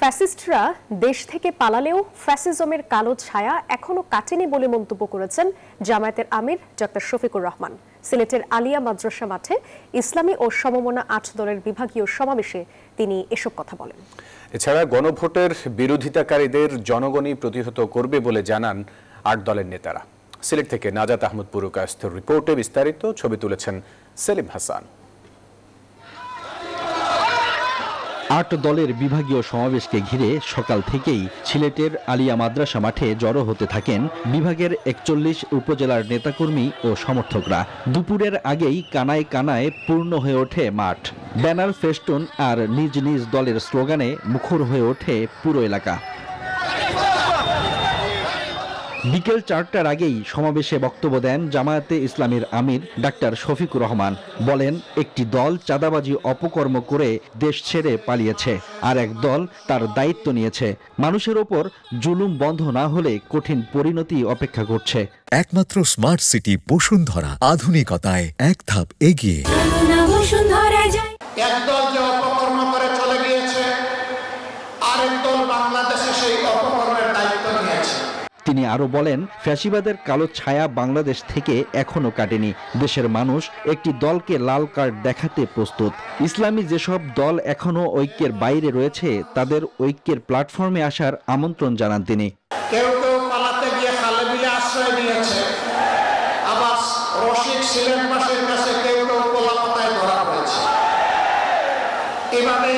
ফ্যাসিস্টরা দেশ থেকে পালালেও ফ্যাসিজমের কালো ছায়া এখনো কাটেনি বলে মন্তব্য করেছেন জামায়াতের আমির ডক্টর শফিকুর রহমান। সিলেটের আলিয়া মাদ্রাসা মাঠে ইসলামী ও সমমনা ৮ দলের বিভাগীয় সমাবেশে তিনি এসব কথা বলেন। এছাড়া গণভোটের বিরোধিতাকারীদের জনগণই প্রতিহত করবে বলে জানান ৮ দলের নেতারা। সিলেট থেকে নাজাত আহমদ পুরকায়স্থর রিপোর্টে বিস্তারিত ছবি তুলেছেন সেলিম হাসান। ৮ দলের বিভাগীয় সমাবেশকে ঘিরে সকাল থেকেই সিলেটের আলিয়া মাদ্রাসা মাঠে জড়ো হতে থাকেন বিভাগের ৪১ উপজেলার নেতাকর্মী ও সমর্থকরা। দুপুরের আগেই কানায় কানায় পূর্ণ হয়ে ওঠে মাঠ। ব্যানার, ফেস্টুন আর নিজ নিজ দলের স্লোগানে মুখর হয়ে ওঠে পুরো এলাকা। বিকেল ৪টার আগেই সমাবেশে বক্তব্য দেন জামায়াতে ইসলামীর আমির ডাক্তার শফিকুর রহমান। বলেন, একটি দল চাঁদাবাজি অপকর্ম করে দেশ ছেড়ে পালিয়েছে, আর এক দল তার দায়িত্ব নিয়েছে। মানুষের ওপর জুলুম বন্ধ না হলে কঠিন পরিণতি অপেক্ষা করছে। একমাত্র স্মার্ট সিটি বসুন্ধরা, আধুনিকতায় এক ধাপ এগিয়ে। এক দল যে অপকর্ম করে চলে গিয়েছে, আরেক দল বাংলাদেশে সেই অপকর্মের দায়িত্ব নিয়েছে। তিনি আরো বলেন, ফ্যাসিবাদের কালো ছায়া বাংলাদেশ থেকে এখনো কাটেনি। দেশের মানুষ একটি দলকে লাল কার্ড দেখাতে প্রস্তুত। ইসলামী যেসব দল এখনো ঐক্যের বাইরে রয়েছে, তাদের ঐক্যের প্ল্যাটফর্মে আসার আমন্ত্রণ জানান তিনি। কেউ কেউ পালাতে গিয়ে খালে বিলে আশ্রয় নিয়েছে, আবার রশিদ সিলেটবাসীর কাছে কেউ কেউ কোলাপাতায় ধরা পড়েছে। এভাবে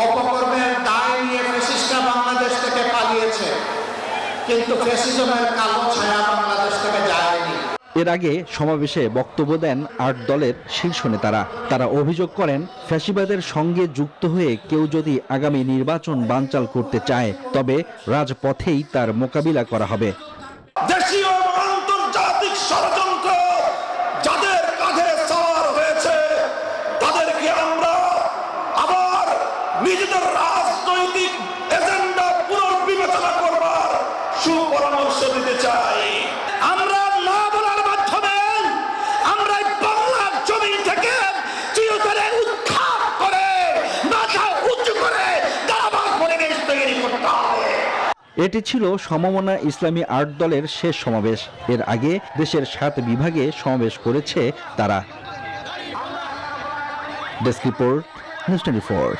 অপকর্মের দায় নিয়ে ফ্যাসিস্টরা বাংলাদেশ থেকে পালিয়েছে, কিন্তু ফ্যাসিজমের কালো ছায়া বাংলাদেশ থেকে যায়নি। এর আগে সমাবেশে বক্তব্য দেন ৮ দলের শীর্ষ নেতারা। তারা অভিযোগ করেন, ফ্যাসিবাদের সঙ্গে যুক্ত হয়ে কেউ যদি আগামী নির্বাচন বানচাল করতে চায়, তবে রাজপথেই তার মোকাবিলা করা হবে। দেশীয় এবং আন্তর্জাতিক ষড়যন্ত্র যাদের কাঁধে সওয়ার হয়েছে, তাদেরকে আমরা আবার নিজেদের রাজনৈতিক এজেন্ডা পুনর্বিবেচনা করবার সুপরামর্শ দিতে চাই। আমরা না বলার মাধ্যমে আমরা বাংলার জমি থেকে চিরতরে উৎখাত করে মাথা উঁচু করে দাবাগ পরিবেশ তৈরি করতে হবে। এটি ছিল সমমনা ইসলামী ৮ দলের শেষ সমাবেশ। এর আগে দেশের ৭ বিভাগে সমাবেশ করেছে তারা। Desk report, news 24।